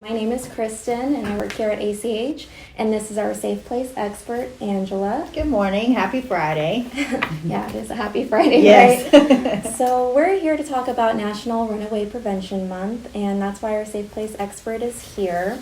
My name is Kristen, and I work here at ACH, and this is our Safe Place expert, Angela. Good morning. Happy Friday. Yeah, it is a happy Friday, yes. right? So we're here to talk about National Runaway Prevention Month, and that's why our Safe Place expert is here.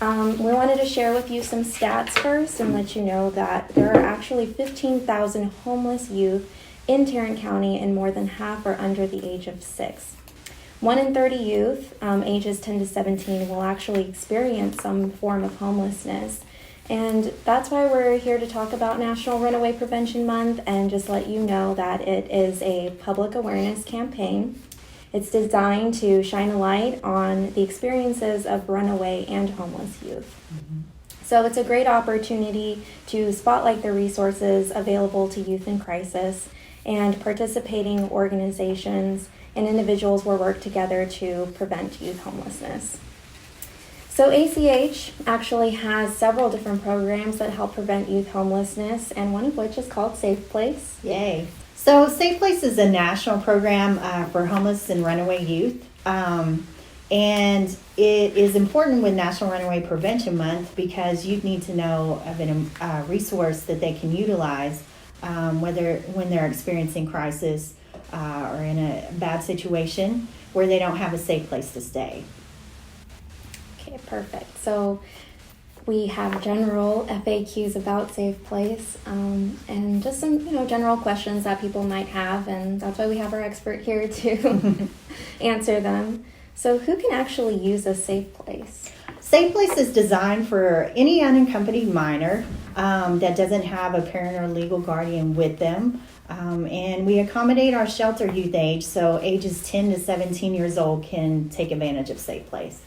We wanted to share with you some stats first and let you know that there are actually 15,000 homeless youth in Tarrant County, and more than half are under the age of 6. 1 in 30 youth, ages 10 to 17, will actually experience some form of homelessness. And that's why we're here to talk about National Runaway Prevention Month and just let you know that it is a public awareness campaign. It's designed to shine a light on the experiences of runaway and homeless youth. Mm-hmm. So it's a great opportunity to spotlight the resources available to youth in crisis, and participating organizations and individuals will work together to prevent youth homelessness. So ACH actually has several different programs that help prevent youth homelessness, and one of which is called Safe Place. Yay. So Safe Place is a national program for homeless and runaway youth. And it is important with National Runaway Prevention Month because youth need to know of a resource that they can utilize when they're experiencing crisis or in a bad situation where they don't have a safe place to stay. Okay, perfect. So we have general FAQs about Safe Place and just some general questions that people might have, and that's why we have our expert here to answer them. So who can actually use a Safe Place? Safe Place is designed for any unaccompanied minor that doesn't have a parent or legal guardian with them. And we accommodate our shelter youth age, so ages 10 to 17 years old can take advantage of Safe Place.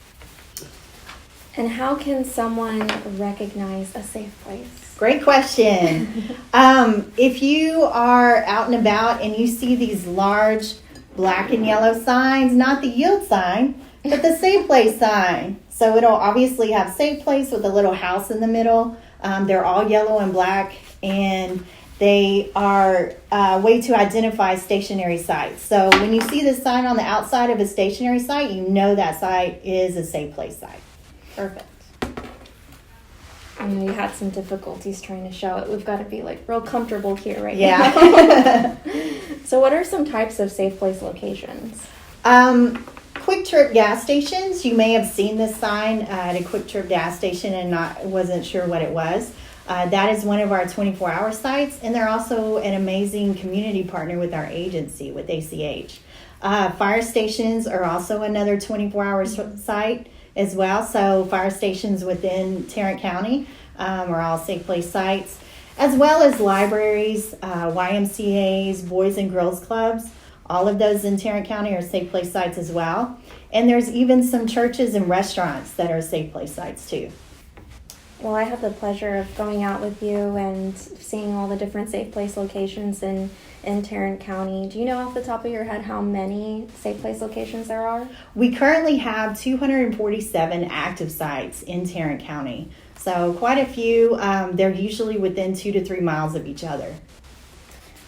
And how can someone recognize a safe place? Great question. If you are out and about and you see these large black and yellow signs, not the yield sign, but the Safe Place sign. So it'll obviously have Safe Place with a little house in the middle. They're all yellow and black, and they are a way to identify stationary sites. So when you see this sign on the outside of a stationary site, you know that site is a Safe Place site. Perfect. I know you had some difficulties trying to show it. We've got to be real comfortable here right now. So what are some types of Safe Place locations? Quick Trip gas stations. You may have seen this sign at a Quick Trip gas station and wasn't sure what it was. That is one of our 24-hour sites, and they're also an amazing community partner with our agency, with ACH. Fire stations are also another 24-hour site as well. So fire stations within Tarrant County are all Safe Place sites, as well as libraries, YMCAs, Boys and Girls Clubs. All of those in Tarrant County are Safe Place sites as well. And there's even some churches and restaurants that are Safe Place sites too. Well, I have the pleasure of going out with you and seeing all the different Safe Place locations in Tarrant County. Do you know off the top of your head how many Safe Place locations there are? We currently have 247 active sites in Tarrant County. So quite a few. They're usually within 2 to 3 miles of each other.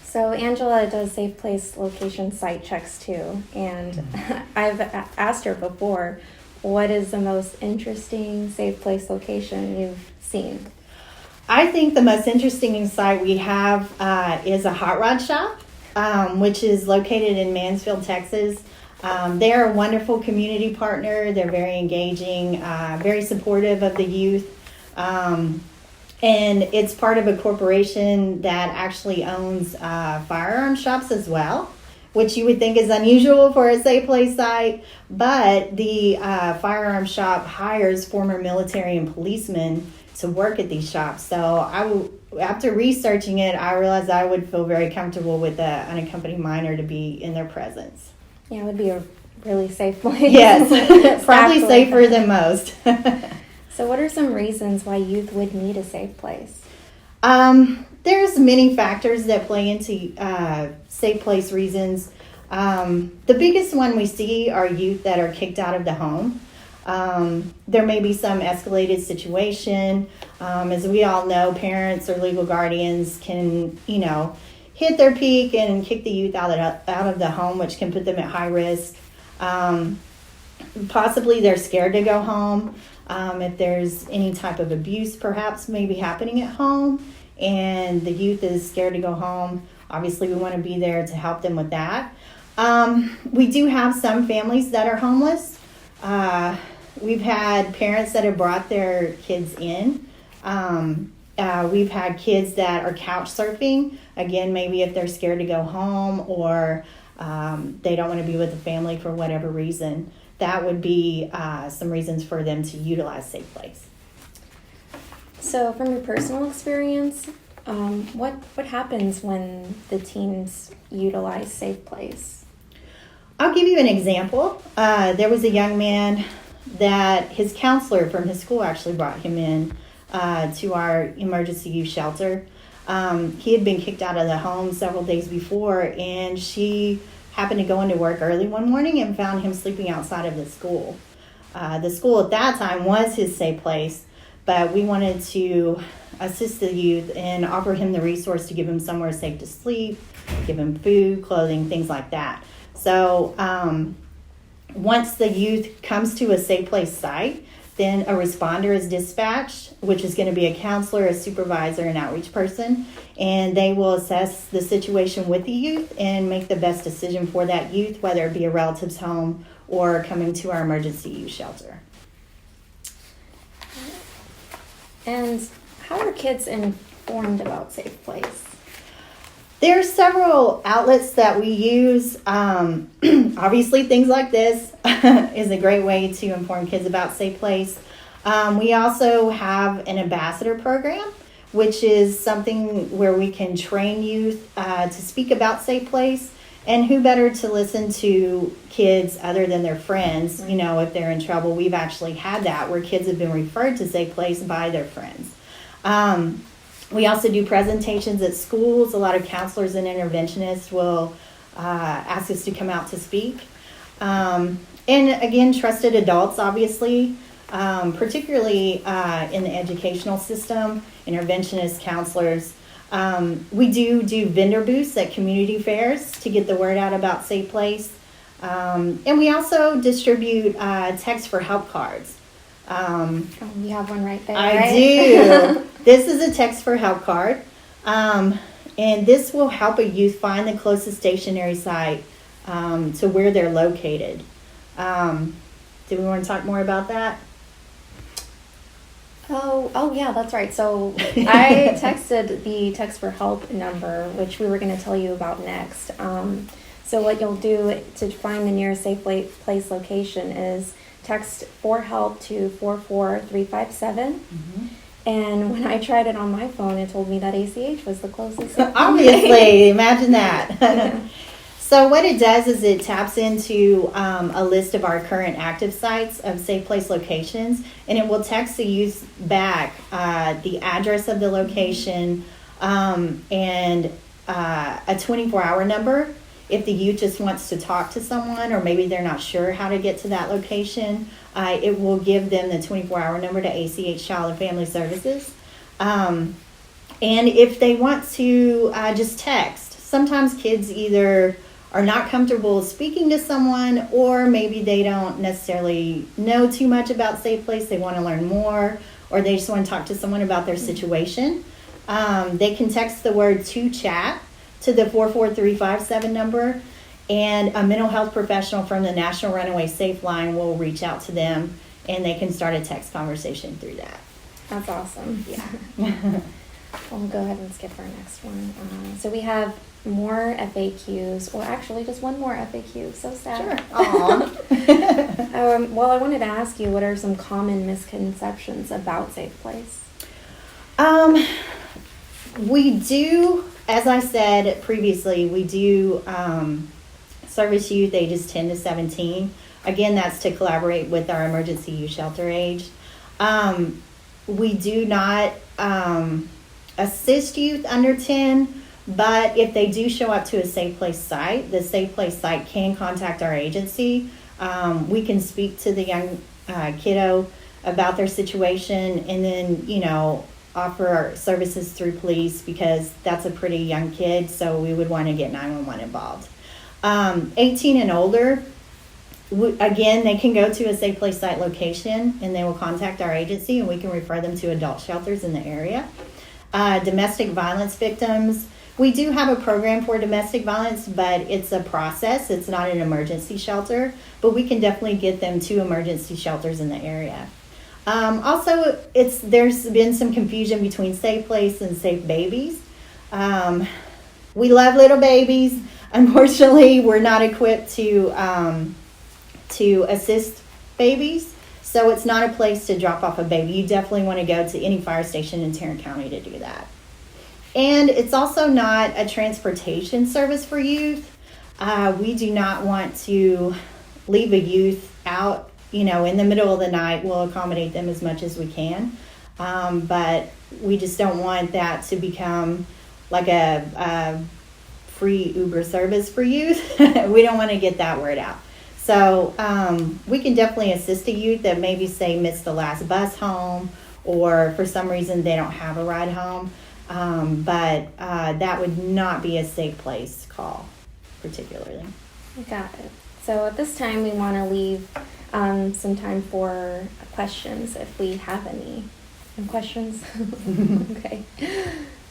So Angela does Safe Place location site checks too. And I've asked her before, what is the most interesting Safe Place location you've seen? I think the most interesting site we have is a hot rod shop, which is located in Mansfield, Texas. They're a wonderful community partner. They're very engaging, very supportive of the youth. And it's part of a corporation that actually owns firearm shops as well, which you would think is unusual for a Safe Place site. But the firearm shop hires former military and policemen to work at these shops. So after researching it, I realized I would feel very comfortable with an unaccompanied minor to be in their presence. Yeah, it would be a really safe place. Yes, probably safer than most. So what are some reasons why youth would need a safe place? There's many factors that play into Safe Place reasons. The biggest one we see are youth that are kicked out of the home. There may be some escalated situation. As we all know, parents or legal guardians can, hit their peak and kick the youth out of the home, which can put them at high risk. Possibly they're scared to go home. If there's any type of abuse perhaps maybe happening at home and the youth is scared to go home, obviously we want to be there to help them with that. We do have some families that are homeless. We've had parents that have brought their kids in. We've had kids that are couch surfing. Again, maybe if they're scared to go home or they don't want to be with the family for whatever reason. That would be some reasons for them to utilize Safe Place. So from your personal experience, what happens when the teens utilize Safe Place? I'll give you an example. There was a young man that his counselor from his school actually brought him in to our emergency youth shelter. He had been kicked out of the home several days before, and she happened to go into work early one morning and found him sleeping outside of the school. The school at that time was his safe place, but we wanted to assist the youth and offer him the resource to give him somewhere safe to sleep, give him food, clothing, things like that. So once the youth comes to a safe place site, then a responder is dispatched, which is going to be a counselor, a supervisor, an outreach person, and they will assess the situation with the youth and make the best decision for that youth, whether it be a relative's home or coming to our emergency youth shelter. And how are kids informed about Safe Place? There are several outlets that we use. Obviously, things like this is a great way to inform kids about Safe Place. We also have an ambassador program, which is something where we can train youth to speak about Safe Place. And who better to listen to kids other than their friends, you know, if they're in trouble. We've actually had that where kids have been referred to Safe Place by their friends. We also do presentations at schools. A lot of counselors and interventionists will ask us to come out to speak. And again, trusted adults, obviously, particularly in the educational system, interventionists, counselors. We do vendor booths at community fairs to get the word out about Safe Place. And we also distribute text for help cards. You have one right there, I right? do. This is a text for help card. And this will help a youth find the closest stationary site to where they're located. Do we want to talk more about that? Oh yeah, that's right. So I texted the text for help number, which we were going to tell you about next. So what you'll do to find the nearest Safe Place location is text for help to 44357. Mm-hmm. And when I tried it on my phone, it told me that ACH was the closest. Obviously, imagine that. Yeah. So what it does is it taps into a list of our current active sites of Safe Place locations, and it will text the youth back the address of the location and a 24-hour number. If the youth just wants to talk to someone or maybe they're not sure how to get to that location, it will give them the 24-hour number to ACH Child and Family Services. And if they want to just text, sometimes kids either are not comfortable speaking to someone or maybe they don't necessarily know too much about Safe Place. They want to learn more or they just want to talk to someone about their situation. They can text the word to chat to the 44357 number, and a mental health professional from the National Runaway Safe Line will reach out to them, and they can start a text conversation through that. That's awesome. Yeah. We'll go ahead and skip our next one. So we have more FAQs. Well, actually, just one more FAQ. So sad. Sure. Aww. Well, I wanted to ask you, what are some common misconceptions about Safe Place? We do, as I said previously, we do service youth ages 10 to 17. Again, that's to collaborate with our emergency youth shelter age. We do not assist youth under 10, but if they do show up to a Safe Place site, the Safe Place site can contact our agency. We can speak to the young kiddo about their situation and then, you know, offer our services through police because that's a pretty young kid, so we would want to get 911 involved. 18 and older, Again, they can go to a Safe Place site location and they will contact our agency and we can refer them to adult shelters in the area. Domestic violence victims, we do have a program for domestic violence, but it's a process. It's not an emergency shelter, but we can definitely get them to emergency shelters in the area. Also, there's been some confusion between Safe Place and Safe Babies. We love little babies. Unfortunately, we're not equipped to assist babies, so it's not a place to drop off a baby. You definitely want to go to any fire station in Tarrant County to do that. And it's also not a transportation service for youth. We do not want to leave a youth out, in the middle of the night. We'll accommodate them as much as we can, but we just don't want that to become like a free Uber service for youth. We don't want to get that word out. So we can definitely assist a youth that maybe, say, missed the last bus home, or for some reason they don't have a ride home. But that would not be a Safe Place call, particularly. Got it. So at this time, we want to leave some time for questions, if we have any. Any questions? Okay.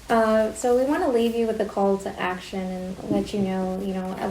So we want to leave you with a call to action and let you know,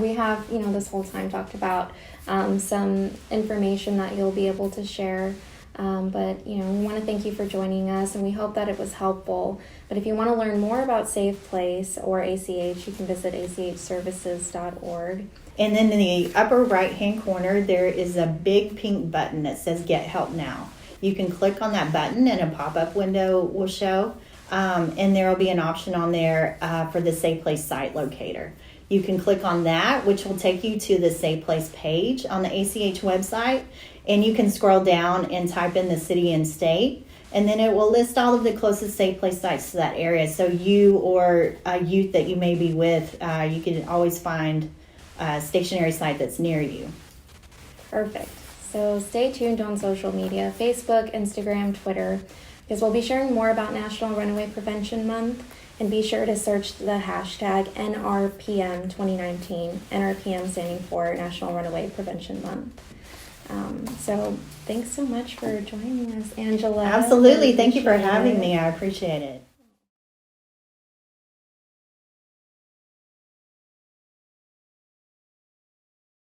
we have, this whole time talked about some information that you'll be able to share. But we want to thank you for joining us, and we hope that it was helpful. But if you want to learn more about Safe Place or ACH, you can visit achservices.org. And then in the upper right-hand corner, there is a big pink button that says Get Help Now. You can click on that button and a pop-up window will show. And there will be an option on there for the Safe Place site locator. You can click on that, which will take you to the Safe Place page on the ACH website. And you can scroll down and type in the city and state. And then it will list all of the closest Safe Place sites to that area. So you or a youth that you may be with, you can always find a stationary site that's near you. Perfect. So stay tuned on social media, Facebook, Instagram, Twitter, because we'll be sharing more about National Runaway Prevention Month. And be sure to search the hashtag NRPM 2019, NRPM standing for National Runaway Prevention Month. So thanks so much for joining us, Angela. Absolutely. Thank you for having me. I appreciate it.